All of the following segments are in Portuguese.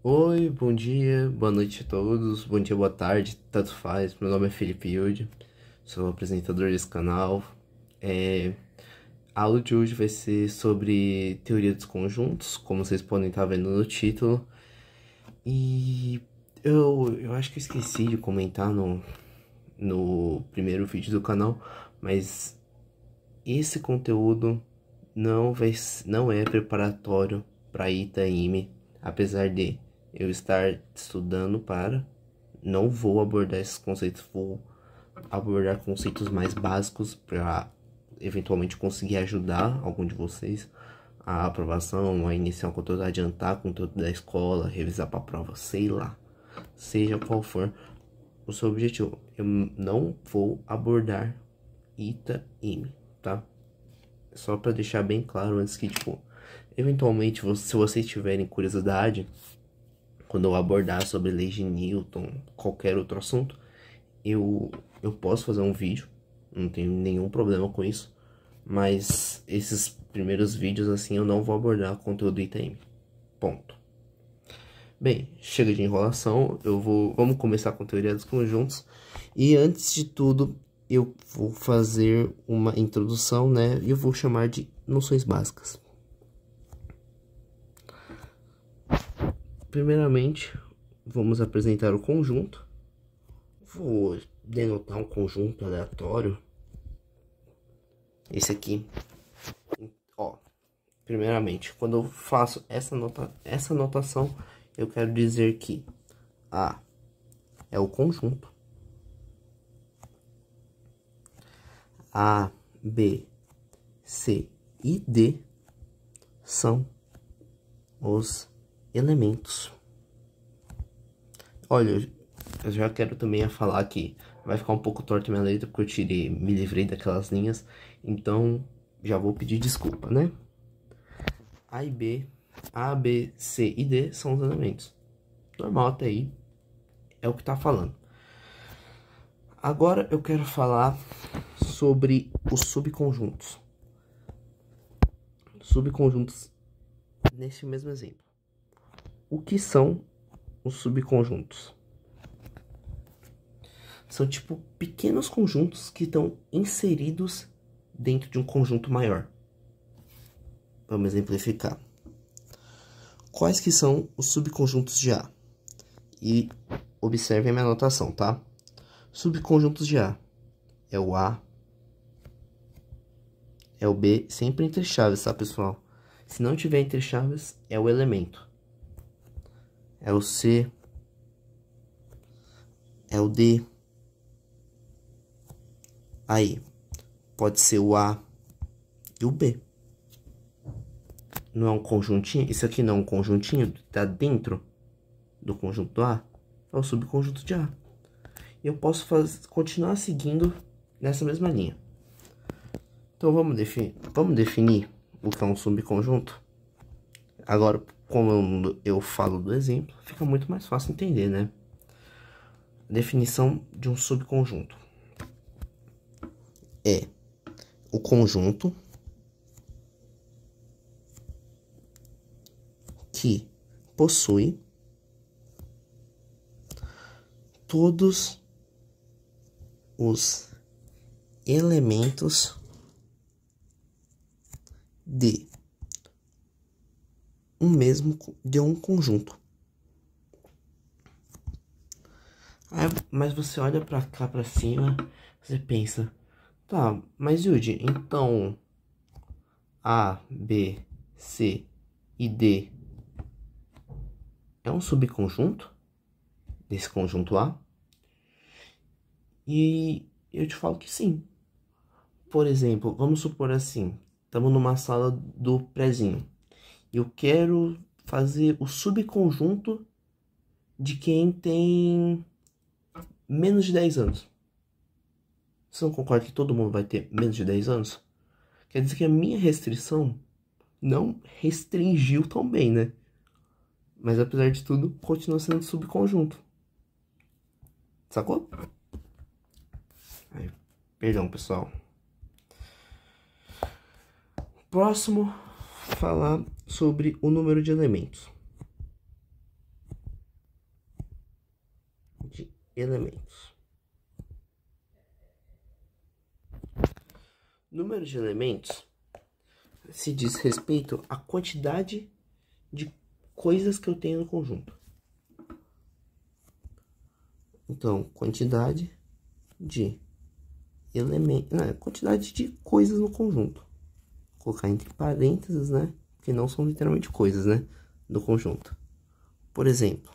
Oi, bom dia, boa noite a todos, bom dia, boa tarde, tanto faz. Meu nome é Felipe Yudi, sou apresentador desse canal. A aula de hoje vai ser sobre teoria dos conjuntos, como vocês podem estar vendo no título. E eu acho que eu esqueci de comentar no primeiro vídeo do canal, mas esse conteúdo não é preparatório para Itaime, apesar de eu estar estudando para, não vou abordar esses conceitos, vou abordar conceitos mais básicos para eventualmente conseguir ajudar algum de vocês a aprovação, a iniciar um conteúdo, a adiantar conteúdo da escola, revisar para a prova, sei lá, seja qual for o seu objetivo. Eu não vou abordar Itaime, tá? Só para deixar bem claro antes que, tipo, eventualmente, se vocês tiverem curiosidade, quando eu abordar sobre leis de Newton, qualquer outro assunto, eu posso fazer um vídeo, não tenho nenhum problema com isso, mas esses primeiros vídeos, assim, eu não vou abordar conteúdo ITM. Ponto. Bem, chega de enrolação, vamos começar com teoria dos conjuntos, e antes de tudo, eu vou fazer uma introdução, né, e eu vou chamar de noções básicas. Primeiramente, vamos apresentar o conjunto. Vou denotar um conjunto aleatório. Esse aqui. Ó, primeiramente, quando eu faço essa notação, eu quero dizer que A é o conjunto. A, B, C e D são os elementos. Olha, eu já quero também falar que vai ficar um pouco torta minha letra porque me livrei daquelas linhas, então já vou pedir desculpa, né? A, B, C e D são os elementos. Normal até aí, é o que tá falando. Agora eu quero falar sobre os subconjuntos. Subconjuntos nesse mesmo exemplo. O que são os subconjuntos? São tipo pequenos conjuntos que estão inseridos dentro de um conjunto maior. Vamos exemplificar. Quais que são os subconjuntos de A? E observem a minha anotação, tá? Subconjuntos de A é o A, é o B, sempre entre chaves, tá, pessoal? Se não tiver entre chaves, é o elemento. É o C, é o D. Aí, pode ser o A e o B. Não é um conjuntinho? Isso aqui não é um conjuntinho? Tá dentro do conjunto A? É o subconjunto de A. E eu posso continuar seguindo nessa mesma linha. Então, vamos definir o que é um subconjunto? Agora, como eu falo do exemplo, fica muito mais fácil entender, né? Definição de um subconjunto. É o conjunto que possui todos os elementos de um conjunto. Mas você olha pra cá, pra cima, você pensa, tá, mas Yudi, então A, B, C e D é um subconjunto desse conjunto A? E eu te falo que sim. Por exemplo, vamos supor assim, estamos numa sala do prézinho. Eu quero fazer o subconjunto de quem tem menos de 10 anos. Você não concorda que todo mundo vai ter menos de 10 anos? Quer dizer que a minha restrição não restringiu tão bem, né? Mas apesar de tudo, continua sendo subconjunto. Sacou? Aí, perdão, pessoal. Próximo, falar sobre o número de elementos. de elementos. Número de elementos se diz respeito à quantidade de coisas que eu tenho no conjunto. Então, quantidade de elementos, quantidade de coisas no conjunto. Vou colocar entre parênteses, né? Que não são literalmente coisas, né? Do conjunto. Por exemplo,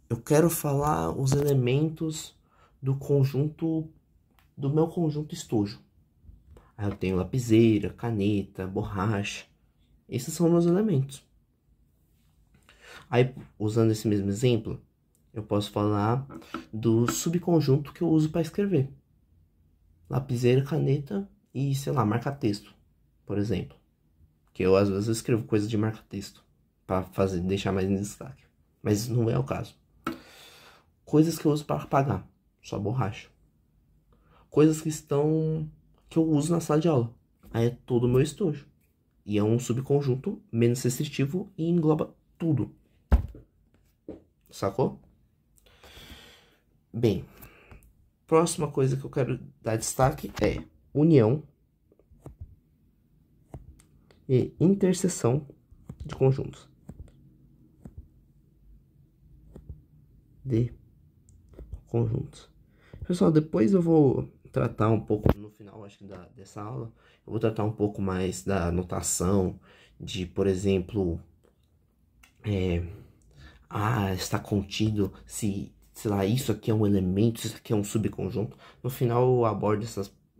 eu quero falar os elementos do conjunto, do meu conjunto estojo. Aí eu tenho lapiseira, caneta, borracha. Esses são meus elementos. Aí, usando esse mesmo exemplo, eu posso falar do subconjunto que eu uso para escrever. Lapiseira, caneta e, sei lá, marca-texto, por exemplo. Que eu, às vezes, eu escrevo coisas de marca-texto para deixar mais em destaque. Mas não é o caso. Coisas que eu uso para apagar, só borracha. Coisas que eu uso na sala de aula. Aí é todo o meu estojo. E é um subconjunto menos restritivo e engloba tudo. Sacou? Bem, próxima coisa que eu quero dar destaque é união e interseção de conjuntos. Pessoal, depois eu vou tratar um pouco, no final, acho que dessa aula, eu vou tratar um pouco mais da notação, de, por exemplo, está contido, se, sei lá, isso aqui é um elemento, isso aqui é um subconjunto. No final eu abordo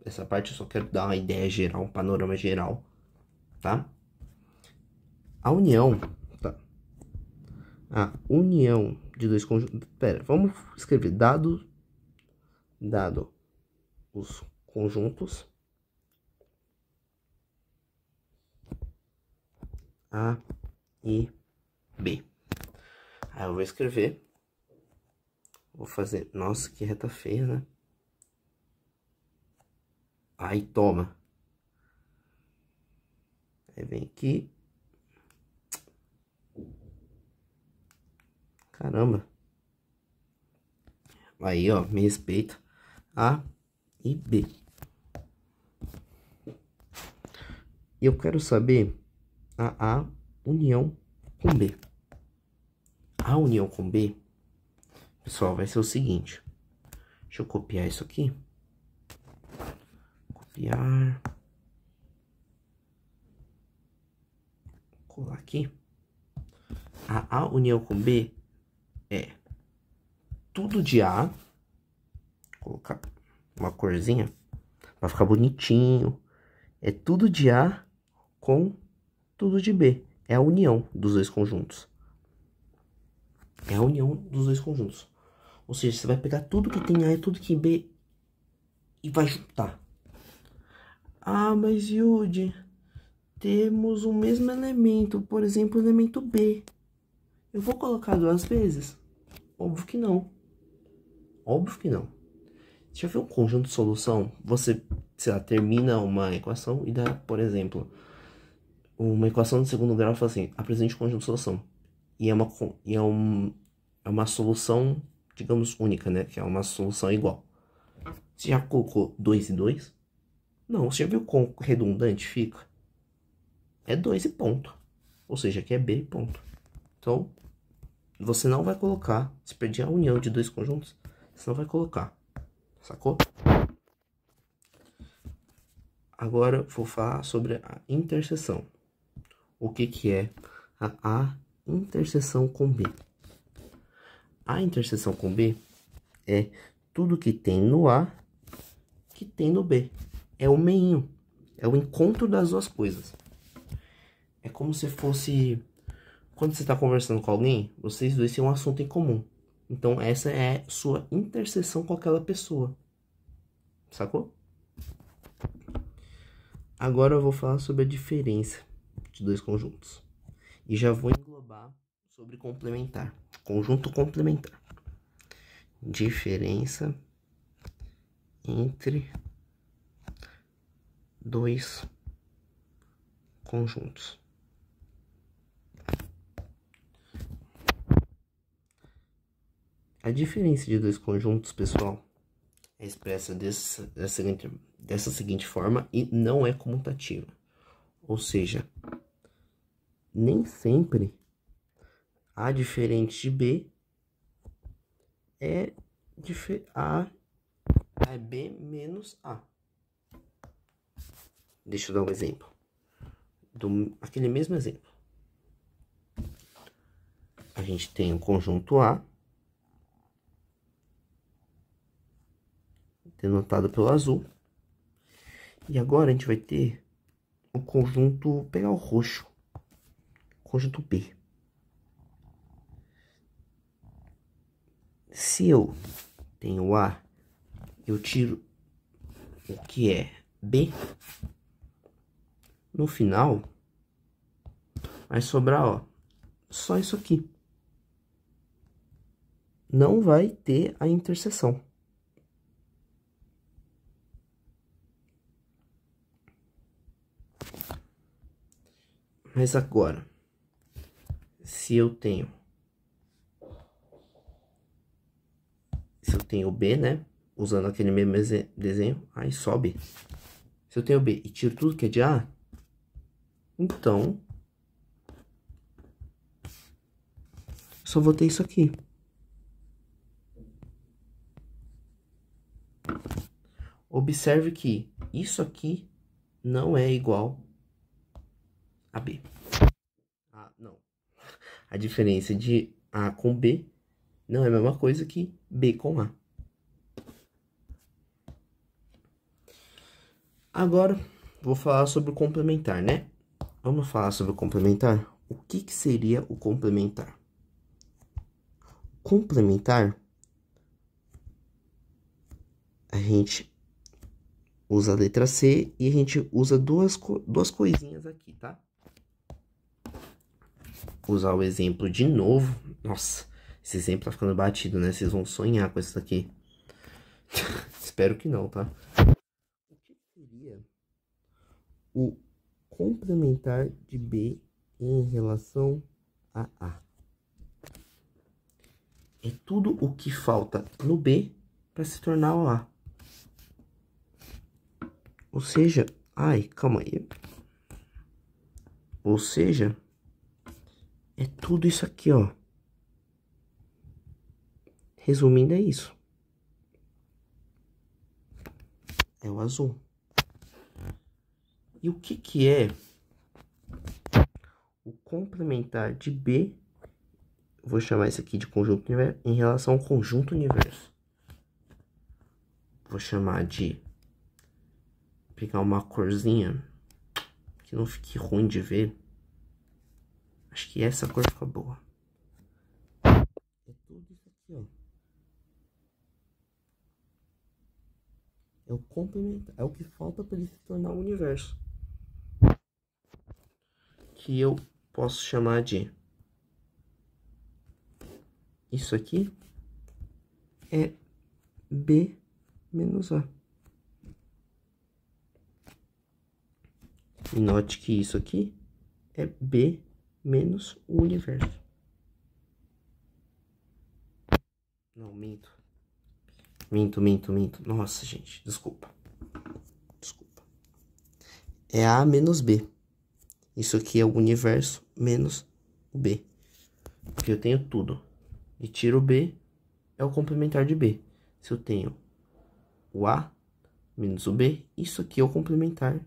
essa parte, eu só quero dar uma ideia geral, um panorama geral, tá? A união, tá? A união de dois conjuntos, vamos escrever dado os conjuntos A e B. Aí eu vou escrever. Vou fazer... Nossa, que reta feia, né? Aí toma. Aí vem aqui. Caramba. Aí, ó, me respeita. A e B. E eu quero saber a união com B. A união com B, pessoal, vai ser o seguinte. Deixa eu copiar isso aqui. Copiar. Colar aqui. A união com B é tudo de A. Vou colocar uma corzinha pra ficar bonitinho. É tudo de A com tudo de B. É a união dos dois conjuntos. É a união dos dois conjuntos. Ou seja, você vai pegar tudo que tem A e tudo que B e vai juntar. Ah, mas Yudi, temos o mesmo elemento, por exemplo, o elemento B. Eu vou colocar duas vezes? Óbvio que não. Óbvio que não. Você já viu um conjunto de solução? Você, sei lá, termina uma equação e dá, por exemplo, uma equação de segundo grau e fala assim, apresente um conjunto de solução. E é uma solução, digamos, única, né? Que é uma solução igual. Você já colocou 2 e 2? Não, você já viu quão redundante fica? É 2 e ponto. Ou seja, aqui é B e ponto. Então, você não vai colocar, se perder a união de dois conjuntos, você não vai colocar. Sacou? Agora vou falar sobre a interseção. O que é a interseção com B? A interseção com B é tudo que tem no A que tem no B. É o meinho. É o encontro das duas coisas. É como se fosse... Quando você está conversando com alguém, vocês dois têm um assunto em comum. Então essa é sua interseção com aquela pessoa. Sacou? Agora eu vou falar sobre a diferença de dois conjuntos. E já vou englobar sobre complementar. Conjunto complementar. Diferença entre dois conjuntos. A diferença de dois conjuntos, pessoal, é expressa dessa seguinte forma e não é comutativa. Ou seja, nem sempre A diferente de B A é B menos A. Deixa eu dar um exemplo. Aquele mesmo exemplo. A gente tem o conjunto A, denotado pelo azul. E agora a gente vai ter o conjunto, pegar o roxo, conjunto B. Se eu tenho A, eu tiro o que é B, no final vai sobrar, ó, só isso aqui. Não vai ter a interseção. Mas agora, se eu tenho B, né? Usando aquele mesmo desenho, aí sobe. Se eu tenho B e tiro tudo que é de A, então só vou ter isso aqui. Observe que isso aqui não é igual a B. Ah, não. A diferença de A com B não é a mesma coisa que B com A. Agora, vou falar sobre o complementar, né? Vamos falar sobre o complementar? O que seria o complementar? Complementar, a gente usa a letra C e a gente usa duas coisinhas aqui, tá? Vou usar o exemplo de novo. Nossa, esse exemplo tá ficando batido, né? Vocês vão sonhar com isso daqui. Espero que não, tá? O que seria o complementar de B em relação a A? É tudo o que falta no B para se tornar o A. Ou seja, ai, calma aí. Ou seja, é tudo isso aqui, ó. Resumindo, é isso. É o azul. E o que é o complementar de B? Vou chamar isso aqui de conjunto universo em relação ao conjunto universo. Vou chamar de... pegar uma corzinha que não fique ruim de ver. Acho que essa cor fica boa. É tudo isso aqui, ó. É o complementar, é o que falta para ele se tornar o universo. Que eu posso chamar de... isso aqui é B menos A. E note que isso aqui é B menos o universo. Não, minto. Minto. Nossa, gente, desculpa. É A menos B. Isso aqui é o universo menos o B. Porque eu tenho tudo. E tiro o B, é o complementar de B. Se eu tenho o A menos o B, isso aqui é o complementar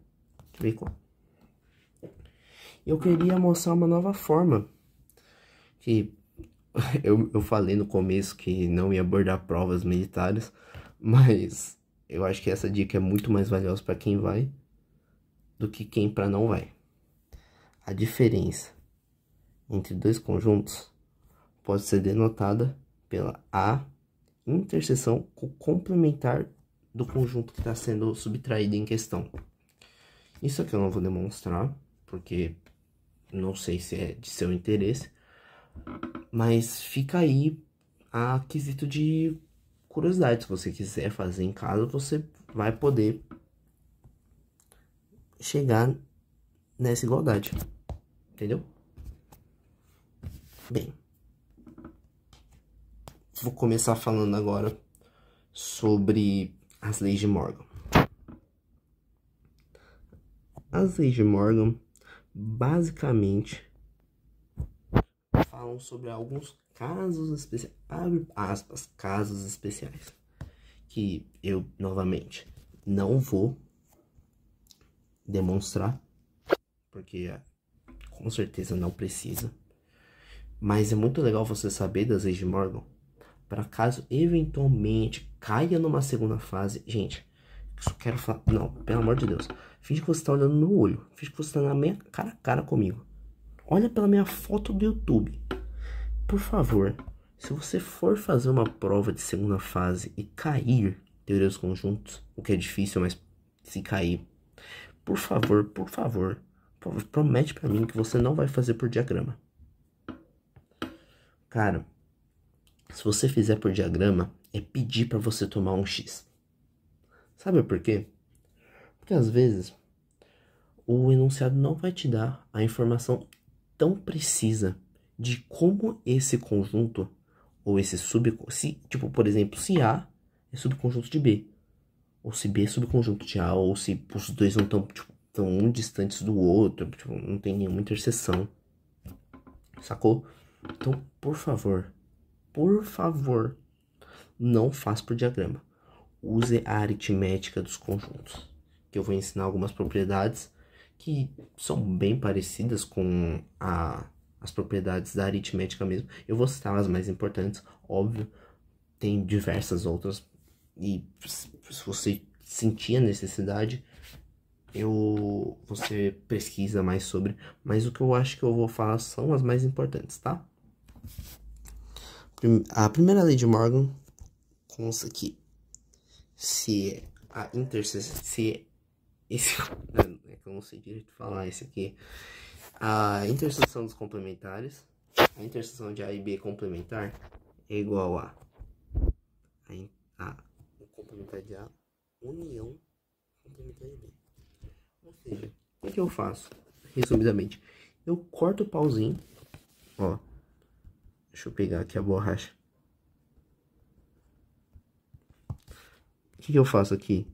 de B com A. Eu queria mostrar uma nova forma. Que eu falei no começo que não ia abordar provas militares. Mas eu acho que essa dica é muito mais valiosa para quem vai do que quem para não vai. A diferença entre dois conjuntos pode ser denotada pela A interseção com o complementar do conjunto que está sendo subtraído em questão. Isso aqui eu não vou demonstrar, porque não sei se é de seu interesse, mas fica aí a quesito de curiosidade. Se você quiser fazer em casa, você vai poder chegar nessa igualdade, entendeu? Bem, vou começar falando agora sobre as leis de Morgan. As leis de Morgan, basicamente, falam sobre alguns casos especiais, abre aspas, casos especiais, que eu, novamente, não vou demonstrar, porque com certeza não precisa, mas é muito legal você saber das leis de Morgan, para caso eventualmente caia numa segunda fase. Gente, só quero falar, não, pelo amor de Deus, finge que você tá olhando no olho, finge que você tá na minha cara a cara comigo, olha pela minha foto do YouTube. Por favor, se você for fazer uma prova de segunda fase e cair teoria dos conjuntos, o que é difícil, mas se cair, por favor, promete pra mim que você não vai fazer por diagrama. Cara, se você fizer por diagrama, é pedir pra você tomar um X. Sabe por quê? Porque às vezes o enunciado não vai te dar a informação tão precisa de como esse conjunto ou esse subconjunto, tipo, por exemplo, se A é subconjunto de B, ou se B é subconjunto de A, ou se os dois não estão, tipo, tão um distantes do outro, tipo, não tem nenhuma interseção, sacou? Então, por favor, não faça por diagrama. Use a aritmética dos conjuntos, que eu vou ensinar algumas propriedades que são bem parecidas com as propriedades da aritmética mesmo. Eu vou citar as mais importantes, óbvio, tem diversas outras, e se você sentir a necessidade, você pesquisa mais sobre, mas o que eu acho que eu vou falar são as mais importantes, tá? A primeira lei de Morgan consta que se a interseção, se esse, é que eu não sei direito falar esse aqui, a interseção dos complementares, a interseção de A e B complementar é igual a o complementar de A união complementar de B. Ou seja, o que eu faço? Resumidamente, eu corto o pauzinho, ó, deixa eu pegar aqui a borracha. O que eu faço aqui?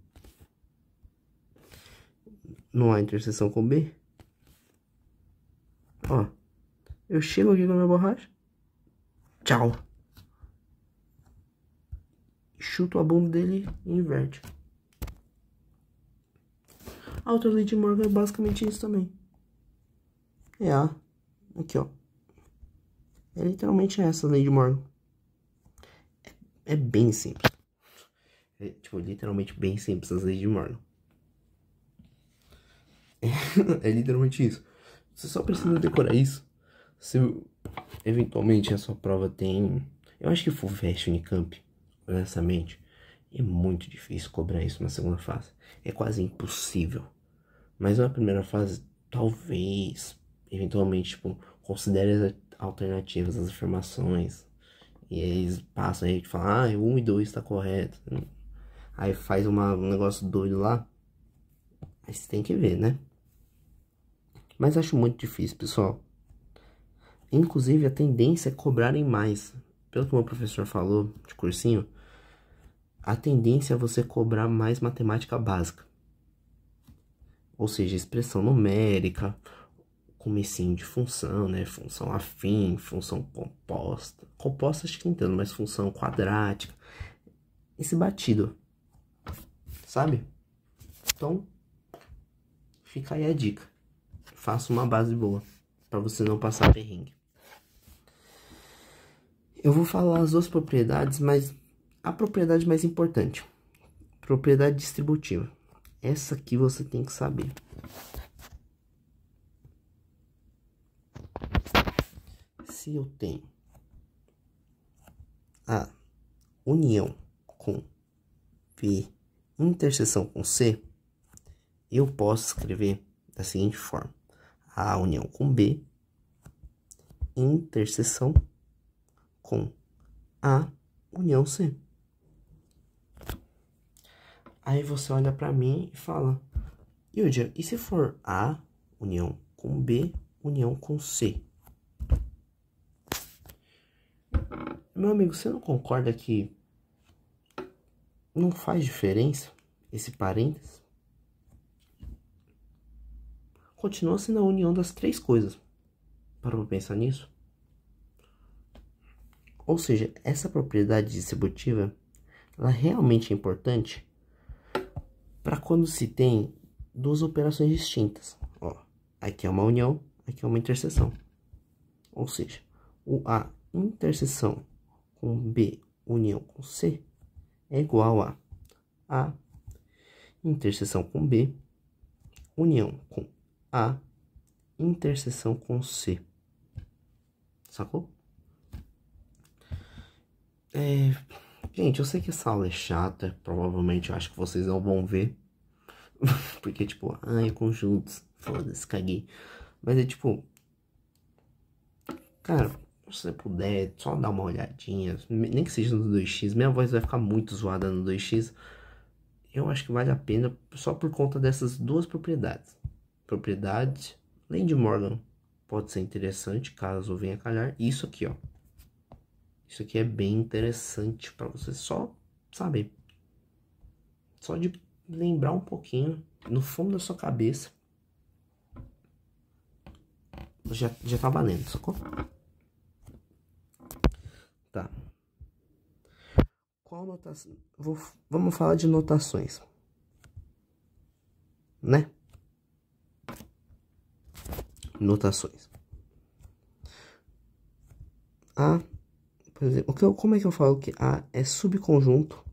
Não há interseção com B. Ó, eu chego aqui com a minha borracha. Tchau. Chuto a bunda dele e inverte. A outra lei de Morgan é basicamente isso também. É a... Aqui, ó. É literalmente essa lei de Morgan. É bem simples. É, tipo, literalmente bem simples as leis de Morgan. É literalmente isso. Você só precisa decorar isso. Se eventualmente a sua prova tem... Eu acho que FUVEST Unicamp, honestamente, é muito difícil cobrar isso na segunda fase. É quase impossível. Mas na primeira fase, talvez, eventualmente, tipo, considere as alternativas, as afirmações. E aí eles passam aí e falam, 1 e 2 tá correto. Aí faz um negócio doido lá. Aí você tem que ver, né? Mas acho muito difícil, pessoal. Inclusive, a tendência é cobrarem mais. Pelo que o meu professor falou de cursinho, a tendência é você cobrar mais matemática básica. Ou seja, expressão numérica, comecinho de função, né? Função afim, função composta. Composta acho que entendo, mas função quadrática. Esse batido, sabe? Então, fica aí a dica. Faça uma base boa, para você não passar perrengue. Eu vou falar as duas propriedades, mas a propriedade mais importante, propriedade distributiva. Essa aqui você tem que saber. Se eu tenho a união com B interseção com C, eu posso escrever da seguinte forma: A união com B interseção com A união C. Aí você olha pra mim e fala, Yudia, e se for A união com B união com C? Meu amigo, você não concorda que não faz diferença esse parênteses? Continua sendo a união das três coisas. Para pra pensar nisso? Ou seja, essa propriedade distributiva, ela realmente é importante para quando se tem duas operações distintas. Ó, aqui é uma união, aqui é uma interseção. Ou seja, o A interseção com B união com C é igual a A interseção com B união com A interseção com C. Sacou? Gente, eu sei que essa aula é chata, provavelmente eu acho que vocês não vão ver. Porque, tipo, ai, conjuntos, foda-se, caguei. Mas é tipo, cara, se você puder, só dar uma olhadinha, nem que seja no 2x, minha voz vai ficar muito zoada no 2x. Eu acho que vale a pena só por conta dessas duas propriedades. Propriedade, além de Morgan, pode ser interessante caso venha calhar. Isso aqui, ó. Isso aqui é bem interessante para você só saber. Só de lembrar um pouquinho no fundo da sua cabeça. Já tá valendo, sacou? Tá. Qual notação? Vamos falar de notações. Né? Notações. A, por exemplo, como é que eu falo que A é subconjunto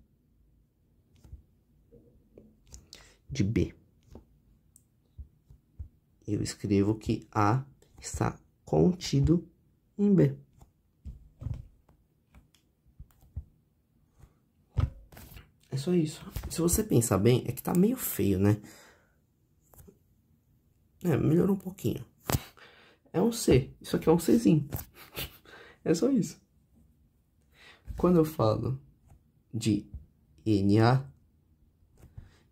de B? Eu escrevo que A está contido em B. É só isso. Se você pensar bem, é que tá meio feio, né? Melhorou um pouquinho. É um C. Isso aqui é um Czinho. É só isso. Quando eu falo de Na,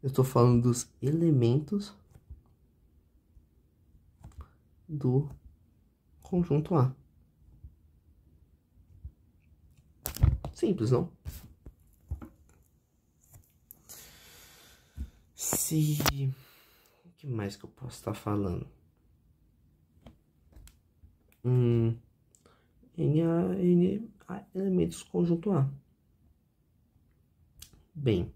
eu tô falando dos elementos do conjunto A. Simples, não? O que mais que eu posso estar falando? Elementos do conjunto A. Bem.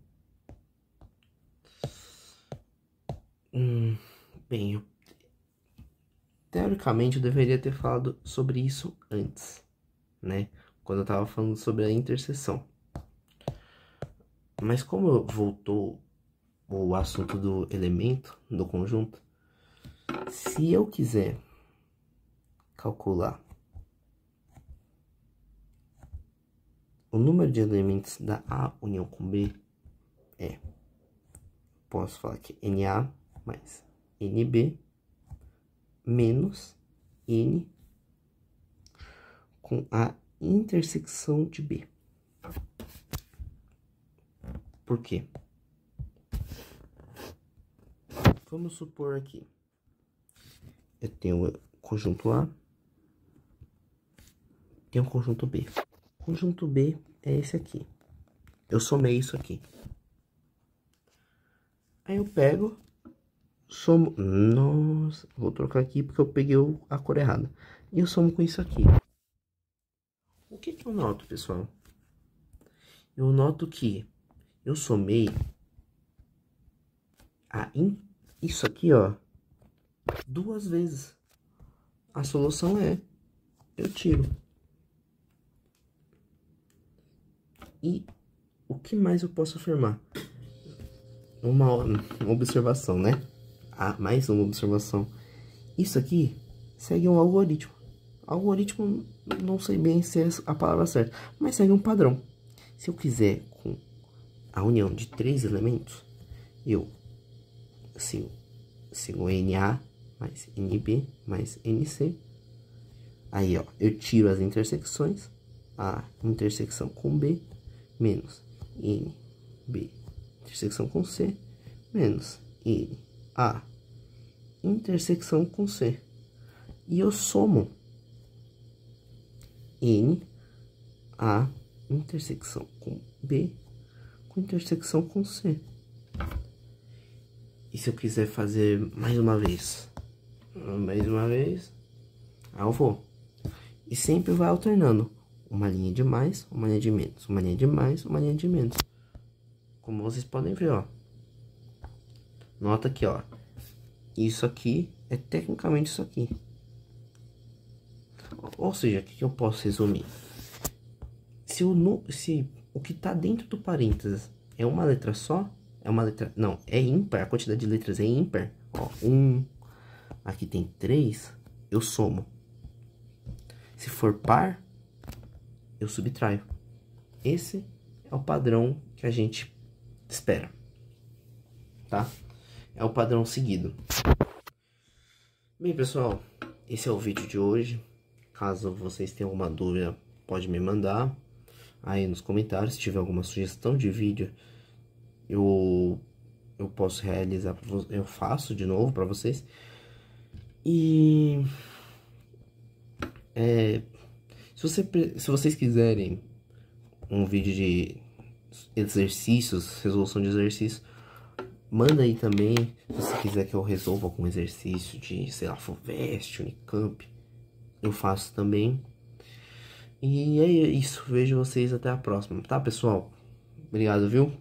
Teoricamente eu deveria ter falado sobre isso antes, né? Quando eu tava falando sobre a interseção. Mas como voltou o assunto do elemento, do conjunto, se eu quiser calcular o número de elementos da A união com B, posso falar que Na mais NB menos N com a intersecção de B. Por quê? Vamos supor aqui. Eu tenho o conjunto A, tenho o conjunto B. O conjunto B é esse aqui. Eu somei isso aqui. Aí eu pego, somo... Nossa, vou trocar aqui porque eu peguei a cor errada. E eu somo com isso aqui. O que eu noto, pessoal? Eu noto que eu somei isso aqui, ó, 2 vezes. A solução é, eu tiro. E o que mais eu posso afirmar? Uma observação, né? Mais uma observação. Isso aqui segue um algoritmo. Algoritmo, não sei bem se é a palavra certa, mas segue um padrão. Se eu quiser com a união de 3 elementos, eu sigo Na mais NB mais NC. Aí, ó, eu tiro as intersecções, a intersecção com B, menos NB, intersecção com C, menos A, intersecção com C. E eu somo A intersecção com B com intersecção com C. E se eu quiser fazer mais uma vez? Aí eu vou. E sempre vai alternando. Uma linha de mais, uma linha de menos. Uma linha de mais, uma linha de menos. Como vocês podem ver, ó. Nota aqui, ó. Isso aqui é tecnicamente isso aqui. Ou seja, o que eu posso resumir? Se o que tá dentro do parênteses é uma letra só, é uma letra... Não, é ímpar, a quantidade de letras é ímpar. Ó, aqui tem 3, eu somo. Se for par, eu subtraio. Esse é o padrão que a gente espera, tá? É o padrão seguido. Bem, pessoal, esse é o vídeo de hoje. Caso vocês tenham alguma dúvida, pode me mandar aí nos comentários. Se tiver alguma sugestão de vídeo, eu posso realizar, eu faço de novo para vocês. E se vocês quiserem um vídeo de exercícios, resolução de exercícios, manda aí também. Se você quiser que eu resolva algum exercício de, sei lá, FUVEST, Unicamp, eu faço também. E é isso, vejo vocês até a próxima, tá, pessoal? Obrigado, viu?